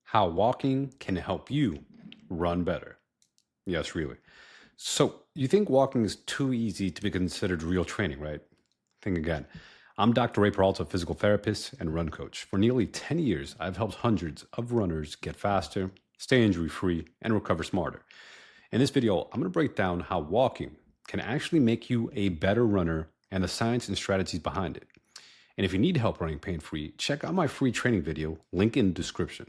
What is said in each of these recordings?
how walking can help you run better. Yes, really. So, you think walking is too easy to be considered real training, right? Think again. I'm Dr. Ray Peralta, physical therapist and run coach. For nearly 10 years, I've helped hundreds of runners get faster, stay injury free, and recover smarter. In this video, I'm going to break down how walking can actually make you a better runner and the science and strategies behind it. And if you need help running pain free, check out my free training video, link in the description.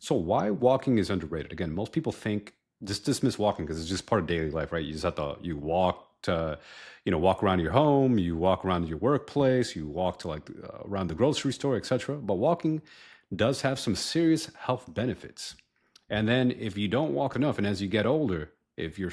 So why walking is underrated? Again, most people think just dismiss walking because it's just part of daily life, right? You just have to you walk to, walk around your home, you walk around your workplace, you walk to around the grocery store, etc. But walking does have some serious health benefits. And then if you don't walk enough, and as you get older, if your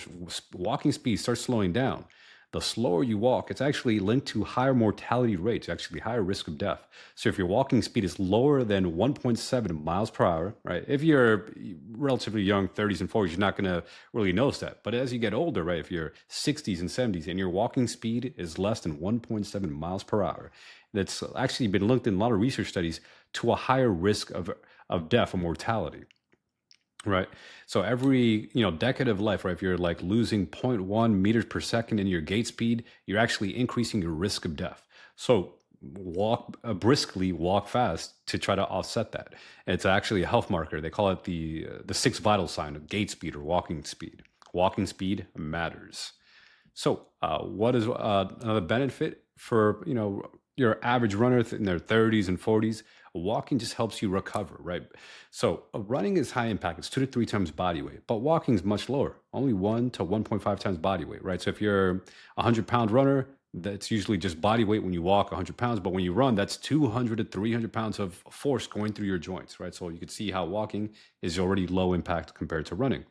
walking speed starts slowing down, the slower you walk, it's actually linked to higher mortality rates, actually higher risk of death. So if your walking speed is lower than 1.7 miles per hour, right? If you're relatively young, 30s and 40s, you're not going to really notice that. But as you get older, right, if you're 60s and 70s and your walking speed is less than 1.7 miles per hour, that's actually been linked in a lot of research studies to a higher risk of death or mortality. Right. So every, decade of life, right, if you're like losing zero point 0.1 meters per second in your gait speed, you're actually increasing your risk of death. So walk briskly, walk fast to try to offset that. And it's actually a health marker. They call it the sixth vital sign of gait speed or walking speed. Walking speed matters. So, what is another benefit for your average runner in their 30s and 40s? Walking just helps you recover, right? So, running is high impact; it's 2 to 3 times body weight, but walking is much lower, only 1 to 1.5 times body weight, right? So, if you're a 100-pound runner, that's usually just body weight when you walk 100 pounds, but when you run, that's 200 to 300 pounds of force going through your joints, right? So, you can see how walking is already low impact compared to running.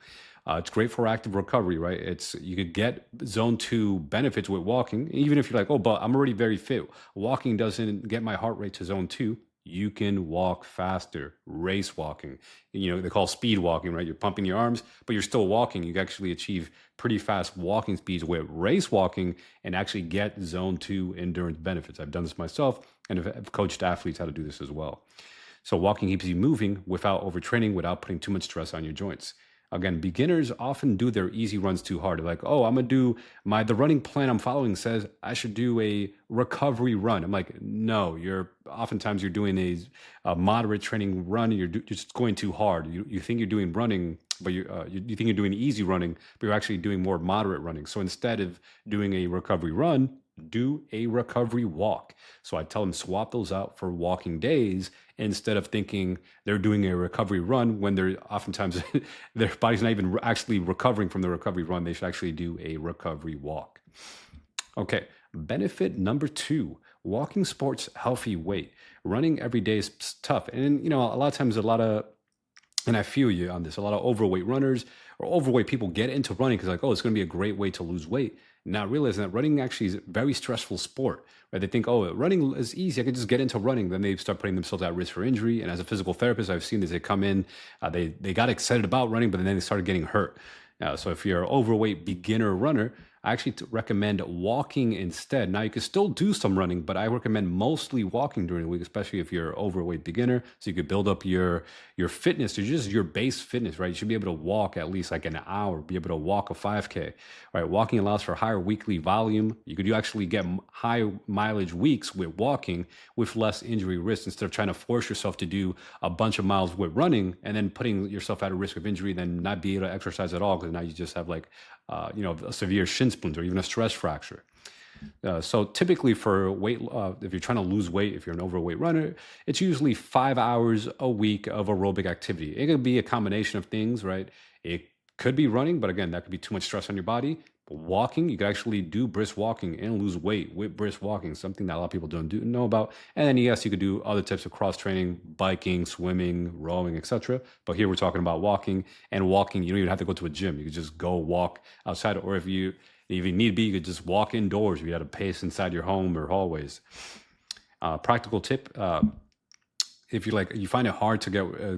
It's great for active recovery, right? You could get zone two benefits with walking, even if you're like, oh, but I'm already very fit. Walking doesn't get my heart rate to zone two. You can walk faster, race walking. They call speed walking, right? You're pumping your arms, but you're still walking. You can actually achieve pretty fast walking speeds with race walking and actually get zone two endurance benefits. I've done this myself and have coached athletes how to do this as well. So walking keeps you moving without overtraining, without putting too much stress on your joints. Again, beginners often do their easy runs too hard. They're like, oh, I'm gonna do the running plan I'm following says I should do a recovery run. I'm like, no, oftentimes you're doing a moderate training run. You're just going too hard. You think you're doing running, but you think you're doing easy running, but you're actually doing more moderate running. So instead of doing a recovery run, do a recovery walk. So I tell them swap those out for walking days instead of thinking they're doing a recovery run when they're oftentimes their body's not even actually recovering from the recovery run. They should actually do a recovery walk. Okay, benefit number two, walking sports healthy weight. Running every day is tough. And, a lot of times, and I feel you on this, a lot of overweight runners or overweight people get into running because, like, oh, it's going to be a great way to lose weight. Not realizing that running actually is a very stressful sport, right? They think, oh, running is easy. I can just get into running. Then they start putting themselves at risk for injury. And as a physical therapist, I've seen this. They come in, they got excited about running, but then they started getting hurt. So if you're an overweight beginner runner, I actually recommend walking instead. Now, you can still do some running, but I recommend mostly walking during the week, especially if you're an overweight beginner. So you could build up your fitness to just your base fitness, right? You should be able to walk at least like an hour, be able to walk a 5K, right? Walking allows for higher weekly volume. You actually get high mileage weeks with walking with less injury risk instead of trying to force yourself to do a bunch of miles with running and then putting yourself at a risk of injury, then not be able to exercise at all because now you just have a severe shin splint or even a stress fracture. So typically for weight, if you're trying to lose weight, if you're an overweight runner, it's usually 5 hours a week of aerobic activity. It could be a combination of things, right? It could be running, but again, that could be too much stress on your body. But walking, you can actually do brisk walking and lose weight with brisk walking, something that a lot of people don't know about. And then yes, you could do other types of cross training, biking, swimming, rowing, etc. But here we're talking about walking, and walking, you don't even have to go to a gym. You could just go walk outside, or if you need be, you could just walk indoors. You got to pace inside your home or hallways. Practical tip: if you find it hard to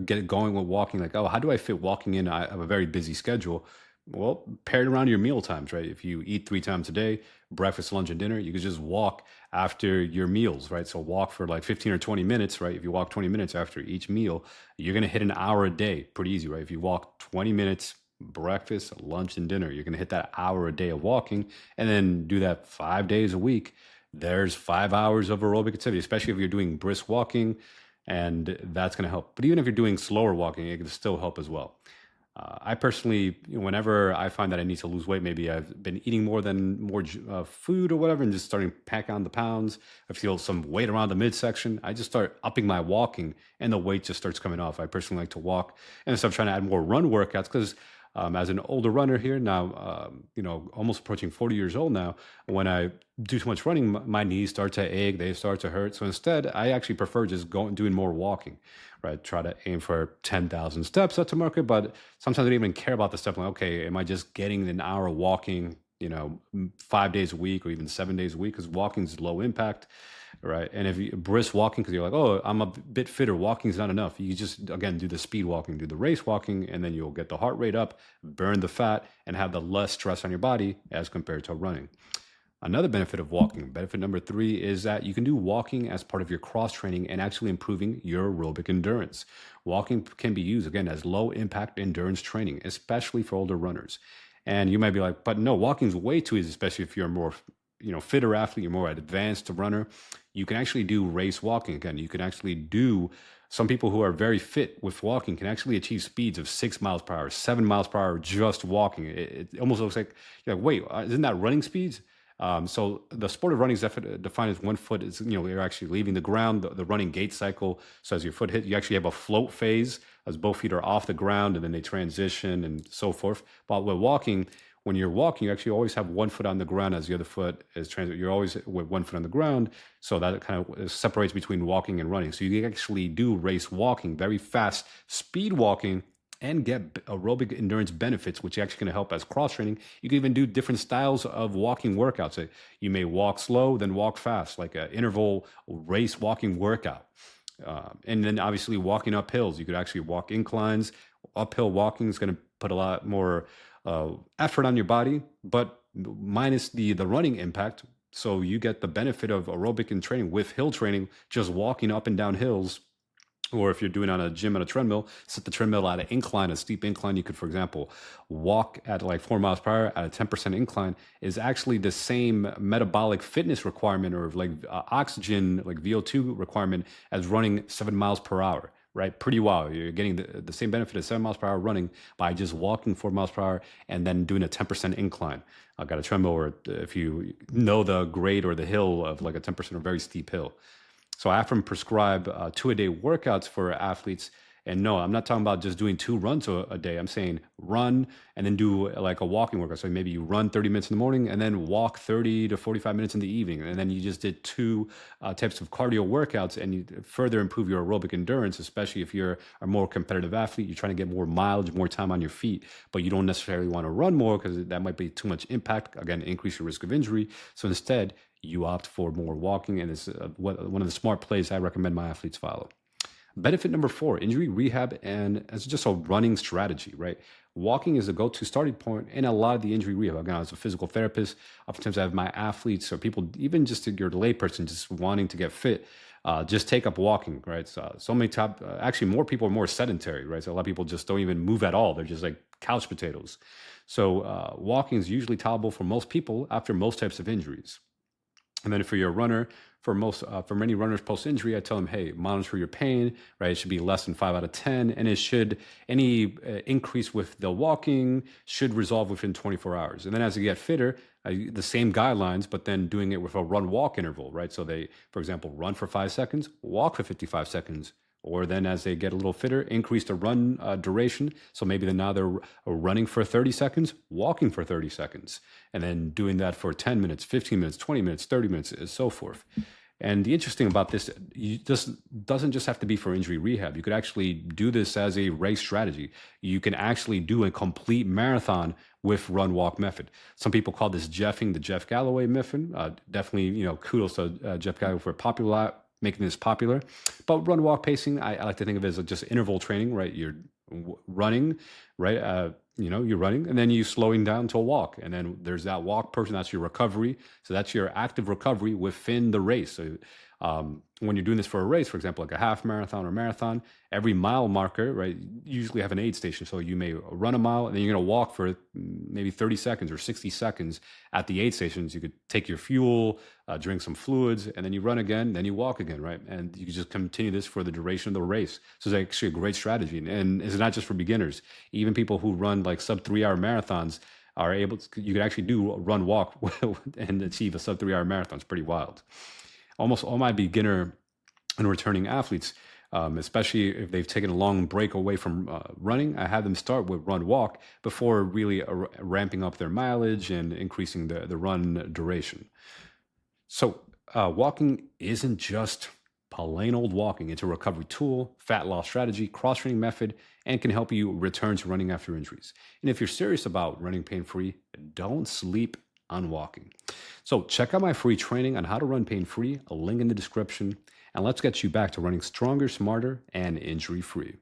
get it going with walking, like, oh, how do I fit walking in? I have a very busy schedule. Well, pair it around your meal times, right? If you eat 3 times a day, breakfast, lunch, and dinner, you could just walk after your meals, right? So walk for like 15 or 20 minutes, right? If you walk 20 minutes after each meal, you're going to hit an hour a day. Pretty easy, right? If you walk 20 minutes, breakfast, lunch, and dinner, you're going to hit that hour a day of walking and then do that 5 days a week. There's 5 hours of aerobic activity, especially if you're doing brisk walking, and that's going to help. But even if you're doing slower walking, it can still help as well. I personally, whenever I find that I need to lose weight, maybe I've been eating more food or whatever, and just starting to pack on the pounds. I feel some weight around the midsection. I just start upping my walking, and the weight just starts coming off. I personally like to walk, and instead of trying to add more run workouts, because as an older runner here now, almost approaching 40 years old now, when I do too much running, my knees start to ache, they start to hurt. So instead, I actually prefer just going doing more walking, right? Try to aim for 10,000 steps at the market, but sometimes I don't even care about the step. Like, okay, am I just getting an hour walking, 5 days a week or even 7 days a week? Because walking is low impact, right? And if you brisk walking, because you're like, oh, I'm a bit fitter, walking is not enough. You just, again, do the speed walking, do the race walking, and then you'll get the heart rate up, burn the fat, and have the less stress on your body as compared to running. Another benefit of walking, benefit number 3, is that you can do walking as part of your cross training and actually improving your aerobic endurance. Walking can be used, again, as low impact endurance training, especially for older runners. And you might be like, but no, walking is way too easy, especially if you're a more fitter athlete, you're more advanced runner. You can actually do race walking. Again, you can actually do, some people who are very fit with walking can actually achieve speeds of 6 miles per hour, 7 miles per hour just walking. It almost looks like, you're like, wait, isn't that running speeds? So the sport of running is defined as one foot is, you're actually leaving the ground, the running gait cycle. So as your foot hits, you actually have a float phase as both feet are off the ground and then they transition and so forth. But with walking, when you're walking, you actually always have one foot on the ground as the other foot is you're always with one foot on the ground. So that kind of separates between walking and running. So you can actually do race walking, very fast speed walking, and get aerobic endurance benefits, which actually going to help as cross training. You can even do different styles of walking workouts. You may walk slow, then walk fast, like an interval race walking workout. And then obviously walking up hills. You could actually walk inclines. Uphill walking is going to put a lot more effort on your body, but minus the running impact. So you get the benefit of aerobic and training with hill training, just walking up and down hills. Or if you're doing on a gym on a treadmill, set the treadmill at an incline, a steep incline. You could, for example, walk at like 4 miles per hour at a 10% incline is actually the same metabolic fitness requirement or like oxygen, like VO2 requirement as running 7 miles per hour, right? Pretty wild. You're getting the same benefit of 7 miles per hour running by just walking 4 miles per hour and then doing a 10% incline. I've got a treadmill where if you know the grade or the hill of like a 10% or very steep hill. So I often prescribe 2-a-day workouts for athletes. And no, I'm not talking about just doing 2 runs a day. I'm saying run and then do like a walking workout. So maybe you run 30 minutes in the morning and then walk 30 to 45 minutes in the evening. And then you just did 2 types of cardio workouts and you further improve your aerobic endurance, especially if you're a more competitive athlete. You're trying to get more mileage, more time on your feet, but you don't necessarily want to run more because that might be too much impact. Again, increase your risk of injury. So instead, you opt for more walking, and it's one of the smart plays I recommend my athletes follow. Benefit number 4, injury rehab, and as just a running strategy, right? Walking is a go-to starting point in a lot of the injury rehab. Again, as a physical therapist, oftentimes I have my athletes or people, even just your layperson, just wanting to get fit, just take up walking, right? So many actually more people are more sedentary, right? So a lot of people just don't even move at all. They're just like couch potatoes. So walking is usually tolerable for most people after most types of injuries. And then for your runner, for many runners post injury, I tell them, hey, monitor your pain, right? It should be less than 5 out of 10. And any increase with the walking should resolve within 24 hours. And then as you get fitter, the same guidelines, but then doing it with a run walk interval, right? So they, for example, run for 5 seconds, walk for 55 seconds, or then as they get a little fitter, increase the run duration. So maybe now they're running for 30 seconds, walking for 30 seconds, and then doing that for 10 minutes, 15 minutes, 20 minutes, 30 minutes, and so forth. And the interesting about this, this doesn't just have to be for injury rehab. You could actually do this as a race strategy. You can actually do a complete marathon with run walk method. Some people call this Jeffing, the Jeff Galloway method. Definitely, kudos to Jeff Galloway for making this popular. But run walk pacing, I like to think of it as just interval training, right? You're running, right? you're running and then you slowing down to a walk. And then there's that walk person, that's your recovery. So that's your active recovery within the race. So when you're doing this for a race, for example, like a half marathon or marathon, every mile marker, right, you usually have an aid station. So you may run a mile and then you're going to walk for maybe 30 seconds or 60 seconds at the aid stations. You could take your fuel, drink some fluids, and then you run again, then you walk again, right? And you can just continue this for the duration of the race. So it's actually a great strategy. And it's not just for beginners. Even people who run like sub 3 hour marathons are able to, you can actually do a run walk and achieve a sub 3 hour marathon. It's pretty wild. Almost all my beginner and returning athletes, especially if they've taken a long break away from running, I have them start with run walk before really ramping up their mileage and increasing the run duration. So, walking isn't just plain old walking. It's a recovery tool, fat loss strategy, cross training method, and can help you return to running after injuries. And if you're serious about running pain free, don't sleep on walking. So, check out my free training on how to run pain free, a link in the description, and let's get you back to running stronger, smarter, and injury free.